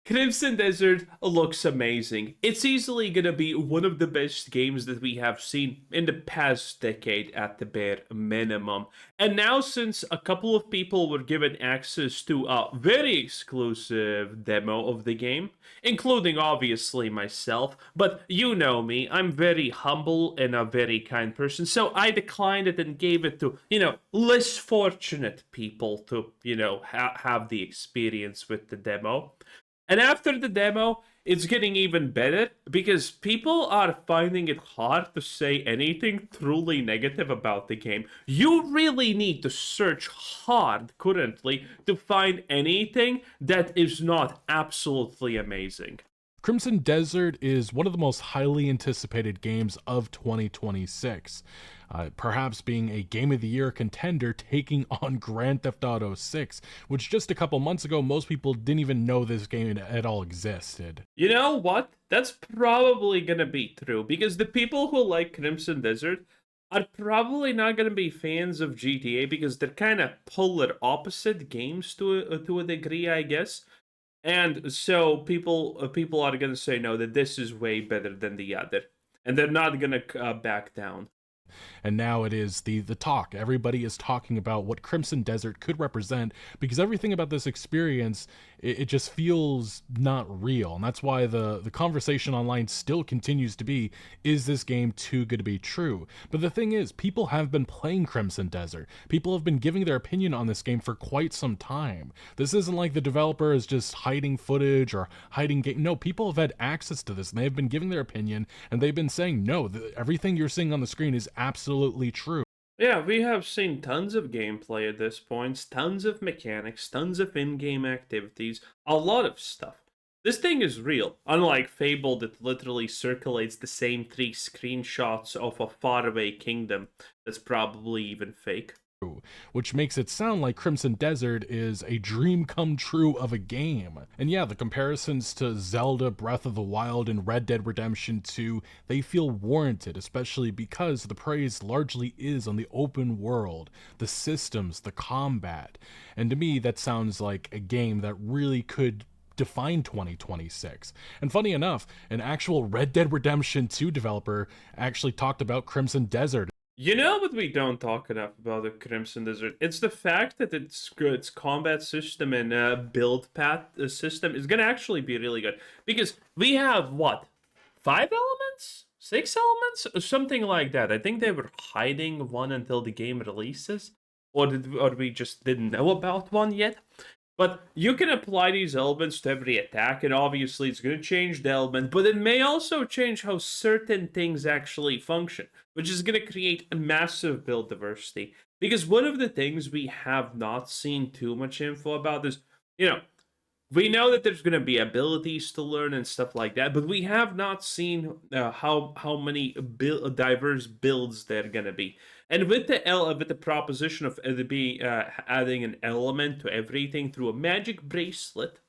Crimson Desert looks amazing. It's easily gonna be one of the best games that we have seen in the past decade at the bare minimum. And now, since a couple of people were given access to a very exclusive demo of the game, including obviously myself, but you know me, I'm very humble and a very kind person, so I declined it and gave it to, less fortunate people to, have the experience with the demo. And after the demo, it's getting even better because people are finding it hard to say anything truly negative about the game. You really need to search hard currently to find anything that is not absolutely amazing. Crimson Desert is one of the most highly anticipated games of 2026, perhaps being a Game of the Year contender taking on Grand Theft Auto 6, which just a couple months ago most people didn't even know this game at all existed. You know what? That's probably gonna be true because the people who like Crimson Desert are probably not gonna be fans of GTA because they're kind of polar opposite games to a degree, I guess. And so people are gonna say no, that this is way better than the other, and they're not gonna back down. And now it is the talk. Everybody is talking about what Crimson Desert could represent because everything about this experience, it just feels not real. And that's why the conversation online still continues to be, is this game too good to be true? But the thing is, people have been playing Crimson Desert. People have been giving their opinion on this game for quite some time. This isn't like the developer is just hiding footage or hiding game. No, people have had access to this and they've been giving their opinion and they've been saying, no, everything you're seeing on the screen is absolutely true. Yeah, we have seen tons of gameplay at this point, tons of mechanics, tons of in-game activities, a lot of stuff. This thing is real, unlike Fable that literally circulates the same 3 screenshots of a faraway kingdom that's probably even fake. Which makes it sound like Crimson Desert is a dream come true of a game. And yeah, the comparisons to Zelda Breath of the Wild and Red Dead Redemption 2, they feel warranted, especially because the praise largely is on the open world, the systems, the combat. And to me, that sounds like a game that really could define 2026. And funny enough, an actual Red Dead Redemption 2 developer actually talked about Crimson Desert. You know what we don't talk enough about the Crimson Desert? It's the fact that its combat system and build path system is gonna actually be really good because we have what, 5 elements, 6 elements, or something like that. I think they were hiding one until the game releases, or we just didn't know about one yet. But you can apply these elements to every attack, and obviously it's going to change the element, but it may also change how certain things actually function, which is going to create a massive build diversity. Because one of the things we have not seen too much info about is, we know that there's going to be abilities to learn and stuff like that, but we have not seen how many diverse builds they're going to be. And with the proposition of adding an element to everything through a magic bracelet,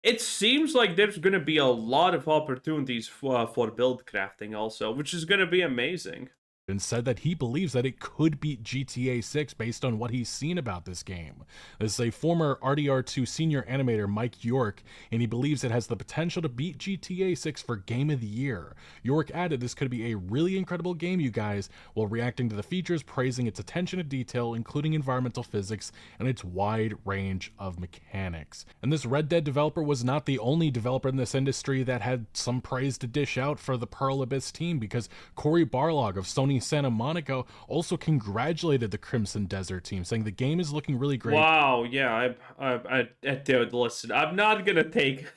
it seems like there's going to be a lot of opportunities for build crafting also, which is going to be amazing. And said that he believes that it could beat GTA 6 based on what he's seen about this game. This is a former RDR2 senior animator, Mike York, and he believes it has the potential to beat GTA 6 for Game of the Year. York added this could be a really incredible game, you guys, while reacting to the features, praising its attention to detail, including environmental physics, and its wide range of mechanics. And this Red Dead developer was not the only developer in this industry that had some praise to dish out for the Pearl Abyss team, because Cory Barlog of Sony Santa Monica also congratulated the Crimson Desert team, saying the game is looking really great. Wow, yeah, dude, listen, I'm not gonna take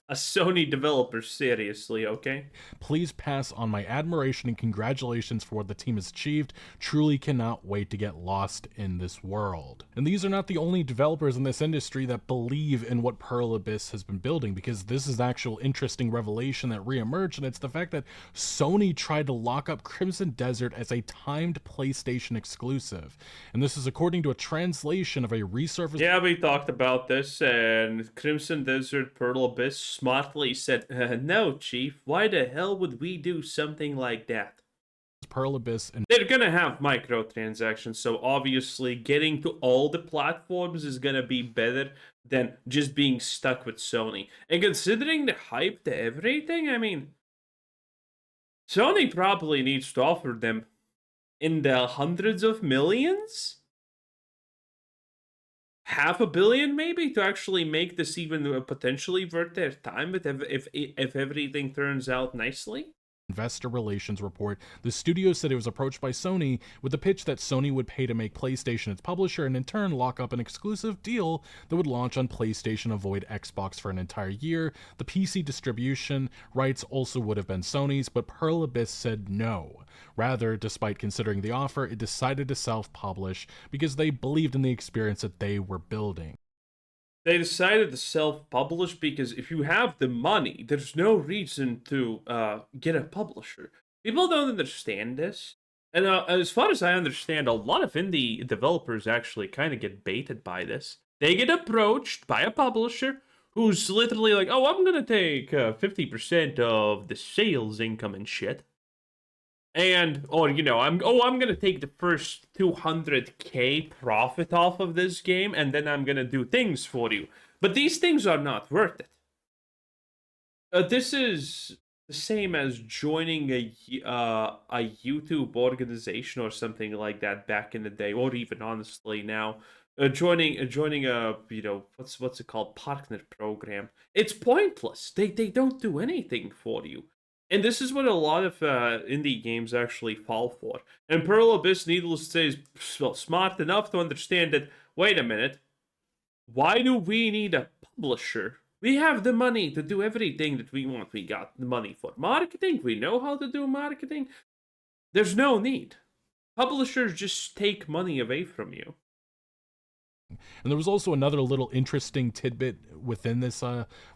a Sony developer seriously, okay? Please pass on my admiration and congratulations for what the team has achieved. Truly cannot wait to get lost in this world. And these are not the only developers in this industry that believe in what Pearl Abyss has been building, because this is actual interesting revelation that reemerged, and it's the fact that Sony tried to lock up Crimson Desert as a timed PlayStation exclusive. And this is according to a translation of a resurfaced... Yeah, we talked about this, and Crimson Desert Pearl Abyss smartly said, no, Chief, why the hell would we do something like that? Pearl Abyss and They're gonna have microtransactions, so obviously getting to all the platforms is gonna be better than just being stuck with Sony. And considering the hype to everything, I mean, Sony probably needs to offer them in the hundreds of millions, $500 million maybe, to actually make this even potentially worth their time if everything turns out nicely. investor relations report, the studio said it was approached by Sony with the pitch that Sony would pay to make PlayStation its publisher and in turn lock up an exclusive deal that would launch on PlayStation, avoid Xbox for an entire year. The PC distribution rights also would have been Sony's, but Pearl Abyss said no. Rather, despite considering the offer, it decided to self-publish because they believed in the experience that they were building. They decided to self-publish because if you have the money, there's no reason to get a publisher. People don't understand this. And as far as I understand, a lot of indie developers actually kind of get baited by this. They get approached by a publisher who's literally like, oh, I'm going to take 50% of the sales income and shit. And, or, you know, I'm going to take the first 200K profit off of this game, and then I'm going to do things for you. But these things are not worth it. This is the same as joining a YouTube organization or something like that back in the day, or even honestly now. Joining a, you know, what's it called, partner program. It's pointless. They don't do anything for you. And this is what a lot of indie games actually fall for. And Pearl Abyss, needless to say, is smart enough to understand that, wait a minute, why do we need a publisher? We have the money to do everything that we want. We got the money for marketing. We know how to do marketing. There's no need. Publishers just take money away from you. And there was also another little interesting tidbit within this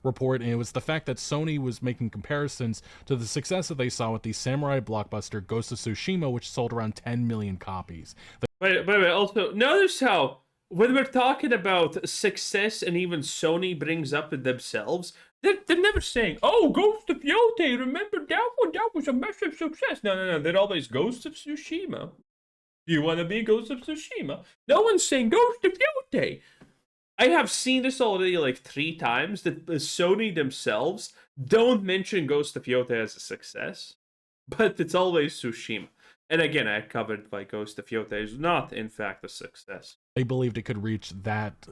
report, and it was the fact that Sony was making comparisons to the success that they saw with the samurai blockbuster Ghost of Tsushima, which sold around 10 million copies. Wait. Also, notice how when we're talking about success, and even Sony brings up it themselves, they're never saying, "Oh, Ghost of Yote, remember that one? That was a massive success." No. They're always Ghost of Tsushima. Do you want to be Ghost of Tsushima? No one's saying Ghost of Yote. I have seen this already like 3 times, that Sony themselves don't mention Ghost of Yote as a success, but it's always Tsushima. And again, I covered why Ghost of Yote is not, in fact, a success. They believed it could reach that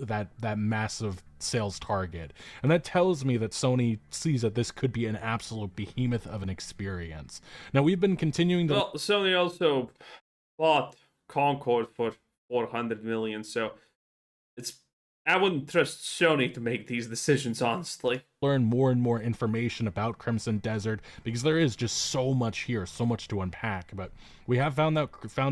massive sales target. And that tells me that Sony sees that this could be an absolute behemoth of an experience. Now, we've been continuing to... Well, Sony also bought Concord for 400 million, so I wouldn't trust Sony to make these decisions, honestly. Learn more and more information about Crimson Desert because there is just so much here, so much to unpack. But we have found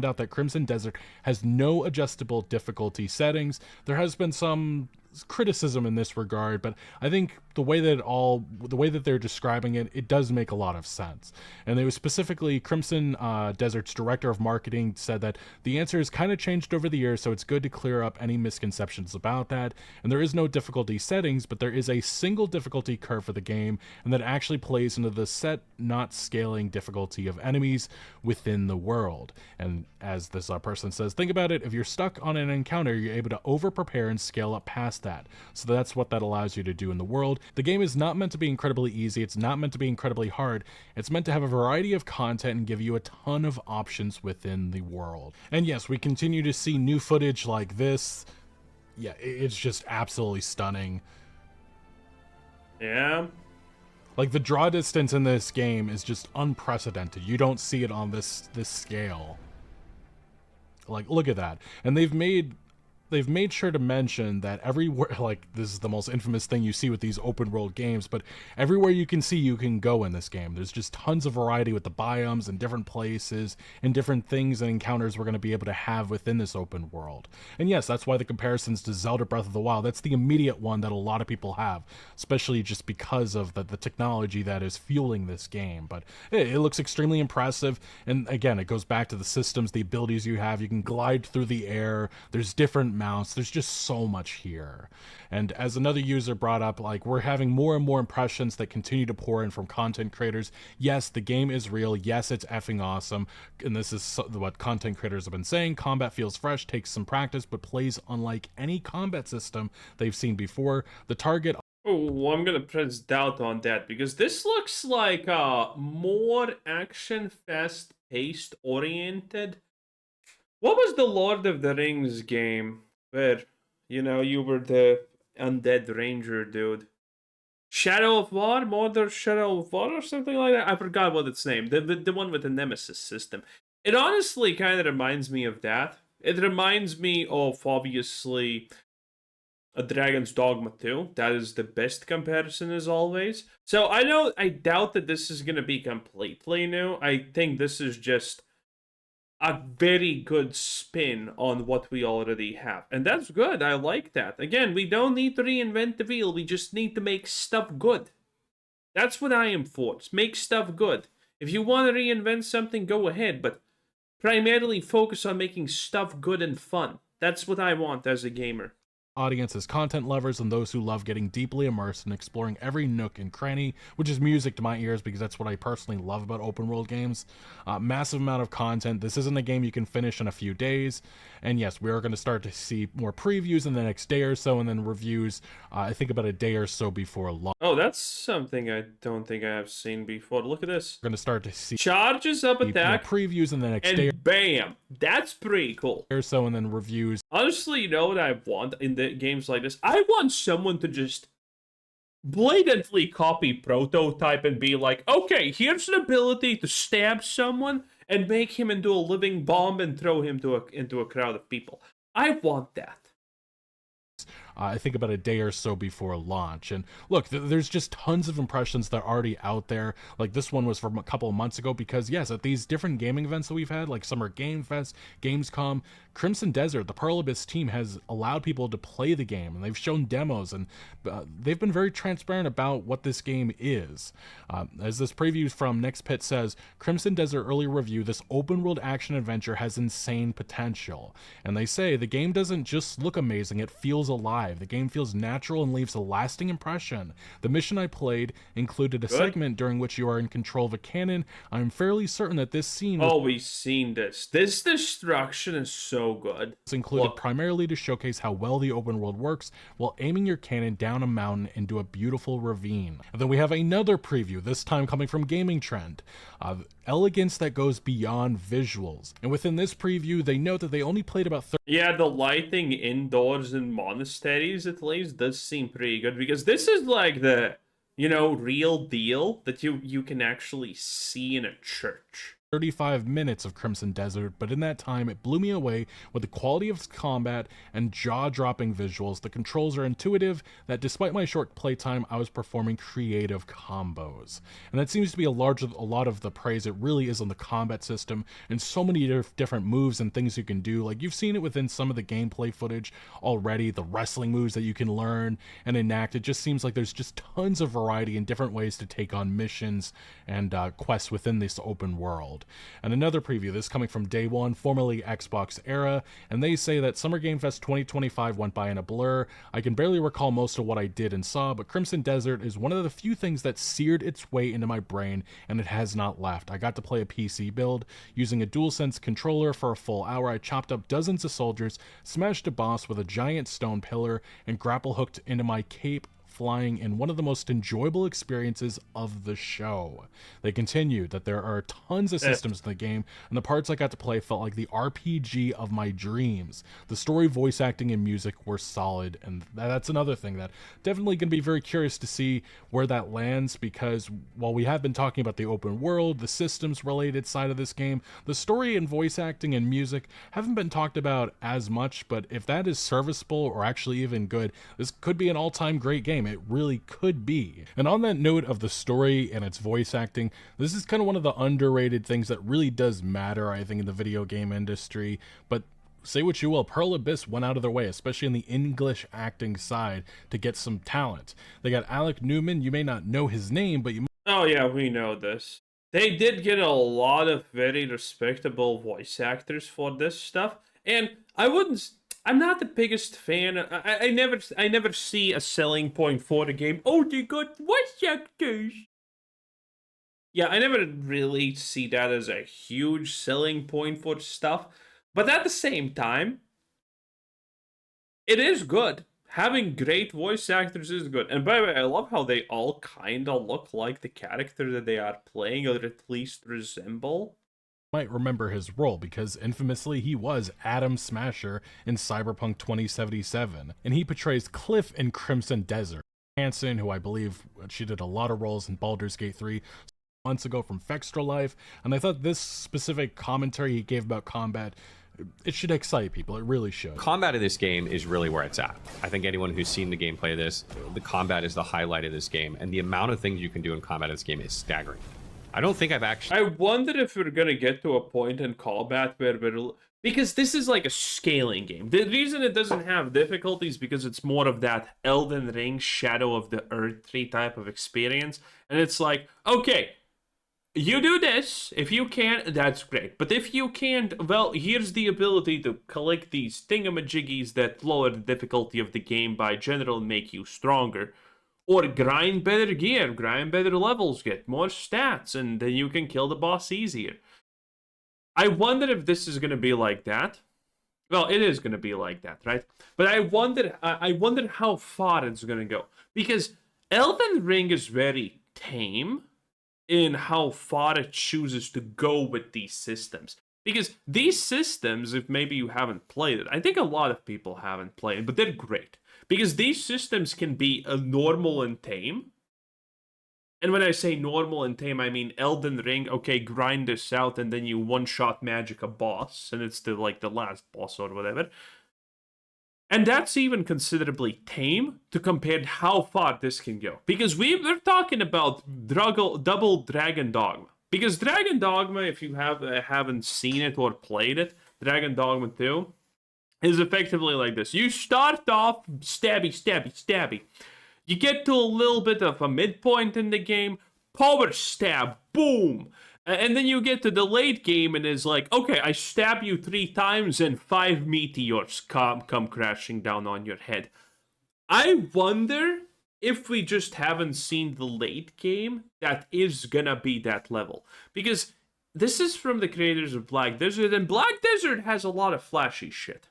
out that Crimson Desert has no adjustable difficulty settings. There has been some criticism in this regard, but I think the way that they're describing it, it does make a lot of sense. And they were specifically, Crimson Desert's director of marketing said that the answer has kind of changed over the years, so it's good to clear up any misconceptions about that. And there is no difficulty settings, but there is a single difficulty curve for the game, and that actually plays into the set not scaling difficulty of enemies within the world. And as this person says, think about it, if you're stuck on an encounter, you're able to over prepare and scale up past that. So that's what that allows you to do in the world. The game is not meant to be incredibly easy. It's not meant to be incredibly hard. It's meant to have a variety of content and give you a ton of options within the world. And yes, we continue to see new footage like this. Yeah, it's just absolutely stunning. Yeah. Like, the draw distance in this game is just unprecedented. You don't see it on this scale. Like, look at that. And they've made sure to mention that everywhere, like, this is the most infamous thing you see with these open world games, but everywhere you can see, you can go in this game. There's just tons of variety with the biomes and different places and different things and encounters we're going to be able to have within this open world. And yes, that's why the comparisons to Zelda Breath of the Wild, that's the immediate one that a lot of people have, especially just because of the technology that is fueling this game. But it looks extremely impressive, and again, it goes back to the systems, the abilities you have. You can glide through the air. There's different mounts. There's just so much here. And as another user brought up, like, we're having more and more impressions that continue to pour in from content creators. Yes, the game is real. Yes, it's effing awesome. And this is what content creators have been saying. Combat feels fresh, takes some practice, but plays unlike any combat system they've seen before. The target. Oh, I'm gonna press doubt on that because this looks like more action fast paced oriented. What was the Lord of the Rings game where, you were the undead ranger dude? Shadow of War? Mordor Shadow of War or something like that? I forgot what its name. The one with the Nemesis system. It honestly kind of reminds me of that. It reminds me of, obviously, a Dragon's Dogma 2. That is the best comparison as always. So I doubt that this is going to be completely new. I think this is just a very good spin on what we already have. And that's good. I like that. Again, we don't need to reinvent the wheel. We just need to make stuff good. That's what I am for. Just make stuff good. If you want to reinvent something, go ahead. But primarily focus on making stuff good and fun. That's what I want as a gamer. Audience is content lovers and those who love getting deeply immersed and exploring every nook and cranny, which is music to my ears because that's what I personally love about open world games. Massive amount of content. This isn't a game you can finish in a few days. And yes, we are going to start to see more previews in the next day or so, and then reviews, I think about a day or so before launch. Oh, that's something I don't think I have seen before. Look at this. We're going to start to see charges up attack, previews in the next and day. Bam! That's pretty cool. Or so, and then reviews. Honestly, you know what I want in the games like this? I want someone to just blatantly copy Prototype and be like, okay, here's an ability to stab someone and make him into a living bomb and throw him into a crowd of people. I want that. I think about a day or so before launch. And look, there's just tons of impressions that are already out there. Like this one was from a couple of months ago because yes, at these different gaming events that we've had, like Summer Game Fest, Gamescom, Crimson Desert, the Pearl Abyss team has allowed people to play the game, and they've shown demos, and they've been very transparent about what this game is. As this preview from Next Pit says, Crimson Desert early review, this open world action adventure has insane potential. And they say the game doesn't just look amazing, it feels alive. The game feels natural and leaves a lasting impression. The mission I played included a segment during which you are in control of a cannon. I'm fairly certain that this scene... Oh, we've seen this. This destruction is so good. It's included primarily to showcase how well the open world works while aiming your cannon down a mountain into a beautiful ravine. And then we have another preview, this time coming from Gaming Trend. Elegance that goes beyond visuals. And within this preview, they note that they only played about 30... Yeah, the lighting indoors in monasteries, at least, does seem pretty good, because this is like the, real deal that you can actually see in a church. 35 minutes of Crimson Desert, but in that time it blew me away with the quality of combat and jaw-dropping visuals. The controls are intuitive, that despite my short playtime, I was performing creative combos. And that seems to be a lot of the praise it really is on the combat system, and so many different moves and things you can do. Like, you've seen it within some of the gameplay footage already, the wrestling moves that you can learn and enact. It just seems like there's just tons of variety and different ways to take on missions and quests within this open world. And another preview, this coming from Day One, formerly Xbox Era, and they say that Summer Game Fest 2025 went by in a blur. I can barely recall most of what I did and saw, but Crimson Desert is one of the few things that seared its way into my brain, and it has not left. I got to play a PC build, using a DualSense controller for a full hour. I chopped up dozens of soldiers, smashed a boss with a giant stone pillar, and grapple hooked into my cape, flying in one of the most enjoyable experiences of the show. They continue that there are tons of systems in the game, and the parts I got to play felt like the RPG of my dreams. The story, voice acting, and music were solid, and that's another thing that definitely going to be very curious to see where that lands, because while we have been talking about the open world, the systems related side of this game, the story and voice acting and music haven't been talked about as much, but if that is serviceable or actually even good, this could be an all-time great game. It really could be. And on that note of the story and its voice acting, this is kind of one of the underrated things that really does matter, I think, in the video game industry. But say what you will, Pearl Abyss went out of their way, especially in the English acting side, to get some talent. They got Alec Newman. You may not know his name, but you... Oh yeah, we know this. They did get a lot of very respectable voice actors for this stuff. And I wouldn't... I'm not the biggest fan. I never see a selling point for the game. Oh, they got voice actors. Yeah, I never really see that as a huge selling point for stuff. But at the same time, it is good. Having great voice actors is good. And by the way, I love how they all kind of look like the character that they are playing, or at least resemble. Might remember his role because infamously he was Adam Smasher in Cyberpunk 2077, and he portrays Cliff in Crimson Desert. Hansen, who I believe she did a lot of roles in Baldur's Gate 3 months ago from Fextra Life, and I thought this specific commentary he gave about combat, it should excite people. It really should. Combat of this game is really where it's at. I think anyone who's seen the gameplay of this, the combat is the highlight of this game, and the amount of things you can do in combat of this game is staggering. I don't think I've actually... I wonder if we're gonna get to a point in combat where because this is like a scaling game. The reason it doesn't have difficulties because it's more of that Elden Ring Shadow of the Earth 3 type of experience. And it's like, okay, you do this. If you can, that's great. But if you can't, well, here's the ability to collect these thingamajiggies that lower the difficulty of the game by general and make you stronger. Or grind better gear, grind better levels, get more stats, and then you can kill the boss easier. I wonder if this is going to be like that. Well, it is going to be like that, right? But I wonder how far it's going to go. Because Elden Ring is very tame in how far it chooses to go with these systems. Because these systems, if maybe you haven't played it, I think a lot of people haven't played it, but they're great. Because these systems can be normal and tame. And when I say normal and tame, I mean Elden Ring, okay, grind this out, and then you one-shot magic a boss, and it's the last boss or whatever. And that's even considerably tame to compare how far this can go. Because we're talking about double Dragon Dogma. Because Dragon Dogma, if you haven't seen it or played it, Dragon Dogma 2, is effectively like this. You start off stabby, stabby, stabby. You get to a little bit of a midpoint in the game, power stab, boom. And then you get to the late game and it's like, okay, I stab you 3 times and 5 meteors come crashing down on your head. I wonder if we just haven't seen the late game that is gonna be that level. Because this is from the creators of Black Desert, and Black Desert has a lot of flashy shit.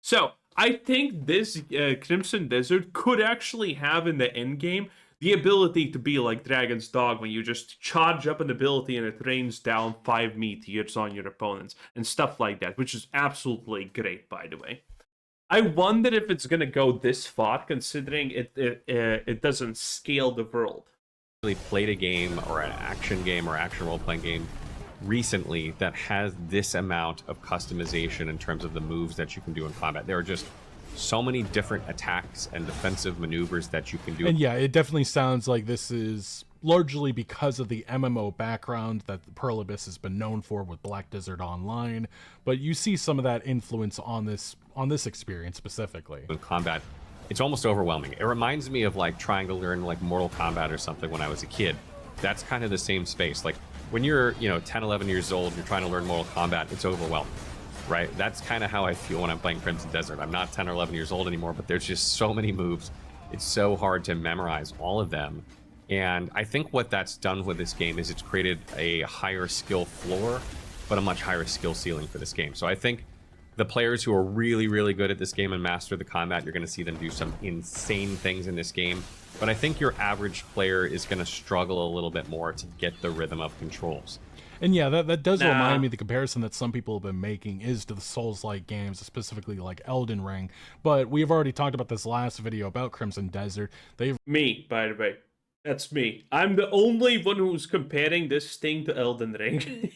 So, I think this Crimson Desert could actually have in the end game the ability to be like Dragon's Dogma. You just charge up an ability and it rains down 5 meteors on your opponents and stuff like that, which is absolutely great, by the way. I wonder if it's going to go this far, considering it doesn't scale the world. Really played a game or an action game or action role-playing game recently that has this amount of customization in terms of the moves that you can do in combat. There are just so many different attacks and defensive maneuvers that you can do. And yeah, it definitely sounds like this is largely because of the MMO background that Pearl Abyss has been known for with Black Desert Online, but you see some of that influence on this experience specifically. In combat, it's almost overwhelming. It reminds me of like trying to learn like Mortal Kombat or something when I was a kid. That's kind of the same space. Like when you're, 10, 11 years old, you're trying to learn Mortal Kombat, it's overwhelming, right? That's kind of how I feel when I'm playing Crimson Desert. I'm not 10 or 11 years old anymore, but there's just so many moves. It's so hard to memorize all of them. And I think what that's done with this game is it's created a higher skill floor, but a much higher skill ceiling for this game. So I think the players who are really, really good at this game and master the combat, you're going to see them do some insane things in this game. But I think your average player is going to struggle a little bit more to get the rhythm of controls. And yeah, that does remind me, the comparison that some people have been making is to the Souls-like games, specifically like Elden Ring. But we've already talked about this last video about Crimson Desert. Me, by the way. That's me. I'm the only one who's comparing this thing to Elden Ring.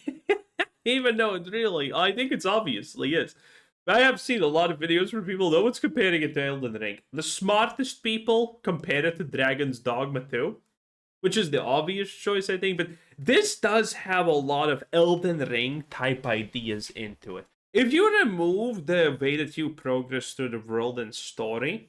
Even though it's really, I think it's obviously is. I have seen a lot of videos where people know it's comparing it to Elden Ring. The smartest people compare it to Dragon's Dogma 2, which is the obvious choice, I think. But this does have a lot of Elden Ring type ideas into it. If you remove the way that you progress through the world and story,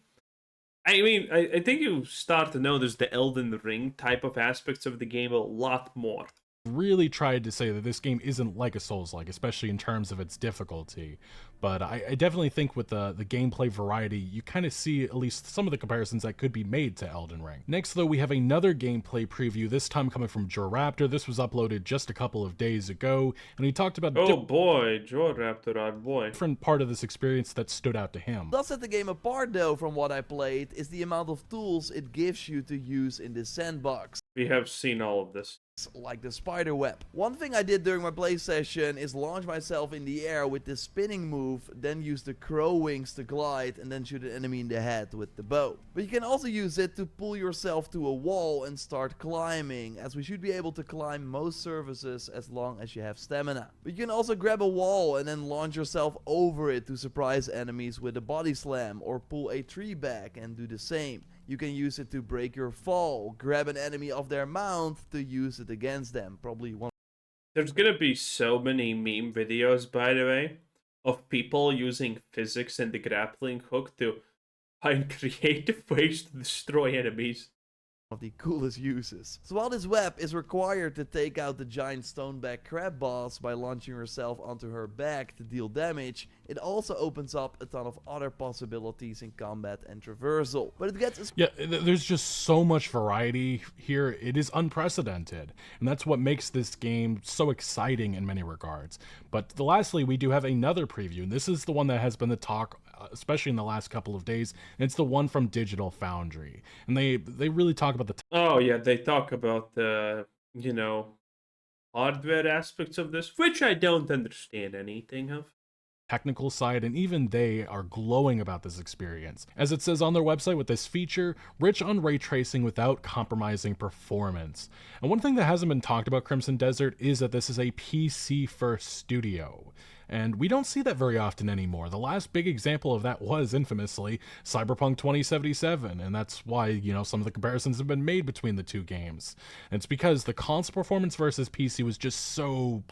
I mean, I think you start to notice the Elden Ring type of aspects of the game a lot more. really tried to say that this game isn't like a Souls-like, especially in terms of its difficulty. But I definitely think with the gameplay variety, you kind of see at least some of the comparisons that could be made to Elden Ring. Next, though, we have another gameplay preview, this time coming from Joraptor. This was uploaded just a couple of days ago, and he talked about Oh boy, Joe Raptor, our boy. different part of this experience that stood out to him. What does set the game apart though from what I played is the amount of tools it gives you to use in this sandbox. We have seen all of this. Like the spider web. One thing I did during my play session is launch myself in the air with this spinning move, then use the crow wings to glide and then shoot an enemy in the head with the bow. But you can also use it to pull yourself to a wall and start climbing, as we should be able to climb most surfaces as long as you have stamina. But you can also grab a wall and then launch yourself over it to surprise enemies with a body slam, or pull a tree back and do the same. You can use it to break your fall, grab an enemy off their mount to use it against them. Probably one. There's gonna be so many meme videos, by the way, of people using physics and the grappling hook to find creative ways to destroy enemies. Of the coolest uses. So while this web is required to take out the giant stoneback crab boss by launching yourself onto her back to deal damage, it also opens up a ton of other possibilities in combat and traversal. But it gets There's just so much variety here. It is unprecedented, and that's what makes this game so exciting in many regards. But lastly, we do have another preview, and this is the one that has been the talk, especially in the last couple of days, and it's the one from Digital Foundry. And they really talk about the Oh yeah, they talk about the, hardware aspects of this, which I don't understand anything of. technical side, and even they are glowing about this experience. As it says on their website, with this feature, rich on ray tracing without compromising performance. And one thing that hasn't been talked about Crimson Desert is that this is a PC first studio. And we don't see that very often anymore. The last big example of that was, infamously, Cyberpunk 2077, and that's why, some of the comparisons have been made between the two games. And it's because the console performance versus PC was just so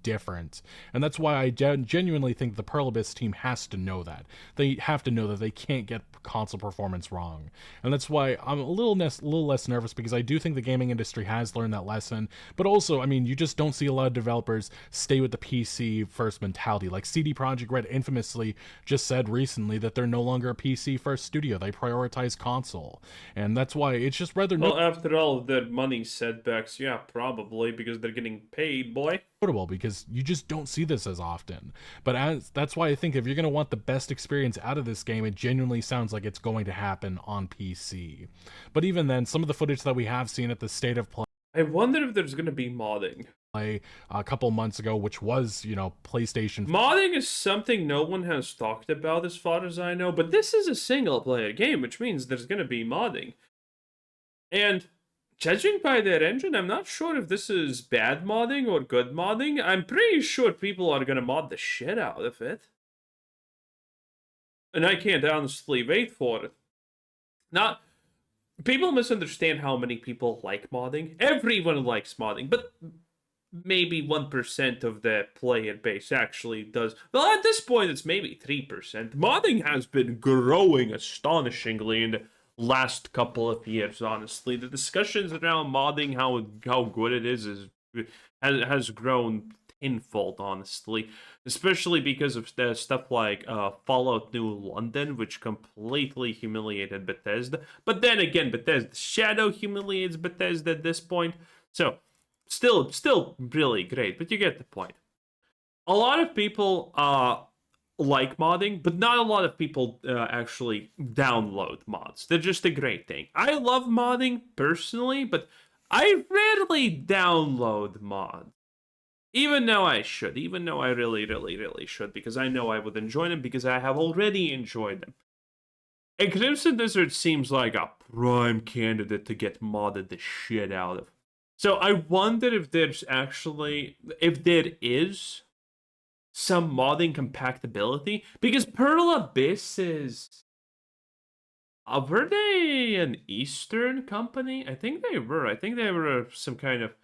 different. And that's why I genuinely think the Pearl Abyss team has to know that. They have to know that they can't get console performance wrong. And that's why I'm a little less nervous, because I do think the gaming industry has learned that lesson. But also, you just don't see a lot of developers stay with the PC first mentality. Like CD Projekt Red infamously just said recently that they're no longer a PC first studio. They prioritize console. And that's why it's just rather Well, after all of their money setbacks, yeah, probably, because they're getting paid, boy. notable, because you just don't see this as often. But that's why I think if you're going to want the best experience out of this game, it genuinely sounds like it's going to happen on PC. But even then, some of the footage that we have seen at the State of Play I wonder if there's gonna be modding. a couple months ago, which was, PlayStation. Modding is something no one has talked about as far as I know, but this is a single player game, which means there's gonna be modding. And judging by their engine, I'm not sure if this is bad modding or good modding. I'm pretty sure people are gonna mod the shit out of it. And I can't honestly wait for it. People misunderstand how many people like modding. Everyone likes modding, but maybe 1% of the player base actually does. Well, at this point, it's maybe 3%. Modding has been growing astonishingly in the last couple of years, honestly. The discussions around modding, how good it is has grown tenfold, honestly. Especially because of the stuff like Fallout New London, which completely humiliated Bethesda. But then again, Bethesda's Shadow humiliates Bethesda at this point. So, still really great, but you get the point. A lot of people like modding, but not a lot of people actually download mods. They're just a great thing. I love modding personally, but I rarely download mods. Even though I really should, because I know I would enjoy them, because I have already enjoyed them. And Crimson Desert seems like a prime candidate to get modded the shit out of. So I wonder if there is some modding compatibility, because Pearl Abyss is... were they an Eastern company? I think they were. I think they were some kind of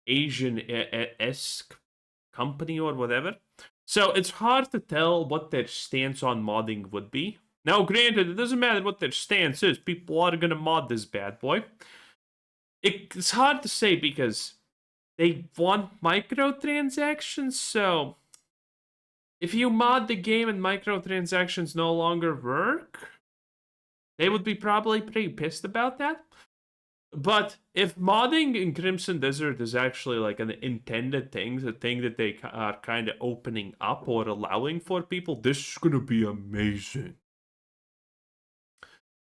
Asian-esque company or whatever. So it's hard to tell what their stance on modding would be. Now, granted, it doesn't matter what their stance is. People are going to mod this bad boy. It's hard to say because they want microtransactions, so if you mod the game and microtransactions no longer work, they would be probably pretty pissed about that. But if modding in Crimson Desert is actually like an intended thing, the thing that they are kind of opening up or allowing for people, this is gonna be amazing.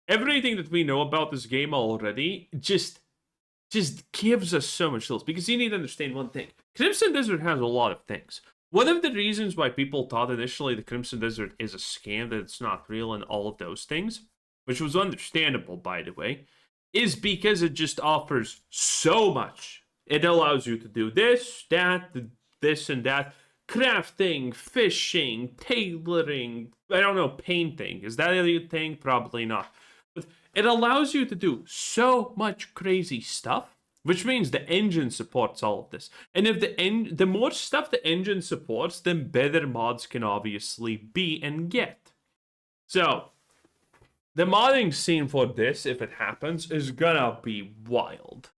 Everything that we know about this game already just gives us so much feels, because you need to understand one thing. Crimson Desert has a lot of things. One of the reasons why people thought initially the Crimson Desert is a scam, that it's not real and all of those things, which was understandable, by the way, is because it just offers so much. It allows you to do this, that, this, and that. Crafting, fishing, tailoring, I don't know, painting. Is that a thing? Probably not. But it allows you to do so much crazy stuff, which means the engine supports all of this. And if the more stuff the engine supports, then better mods can obviously be and get. So the modding scene for this, if it happens, is gonna be wild.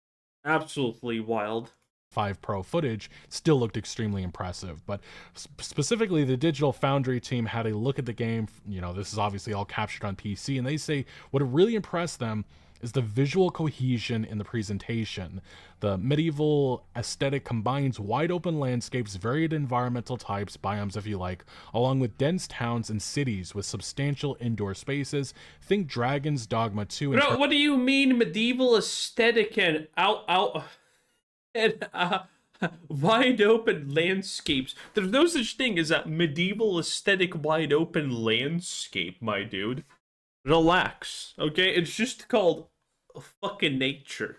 Absolutely wild. 5 Pro footage still looked extremely impressive, but specifically the Digital Foundry team had a look at the game. You know, this is obviously all captured on PC, and they say what really impressed them is the visual cohesion in the presentation. The medieval aesthetic combines wide open landscapes, varied environmental types, biomes if you like, along with dense towns and cities with substantial indoor spaces. Think Dragon's Dogma 2. Bro, what do you mean medieval aesthetic and wide open landscapes? There's no such thing as a medieval aesthetic wide open landscape, my dude. Relax, okay? It's just called fucking nature.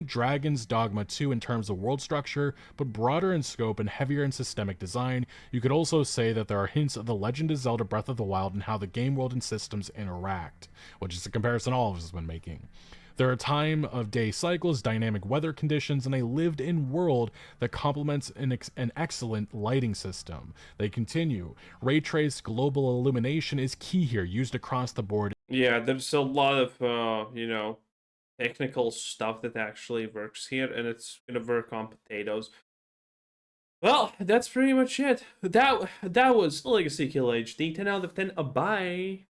Dragon's Dogma 2 in terms of world structure, but broader in scope and heavier in systemic design. You could also say that there are hints of The Legend of Zelda Breath of the Wild and how the game world and systems interact, which is a comparison all of us has been making. There are time of day cycles, dynamic weather conditions, and a lived-in world that complements an excellent lighting system. They continue. Ray trace global illumination is key here, used across the board. Yeah, there's a lot of, technical stuff that actually works here, and it's gonna work on potatoes. Well, that's pretty much it. That was Legacy Kill HD. 10 out of 10. Bye.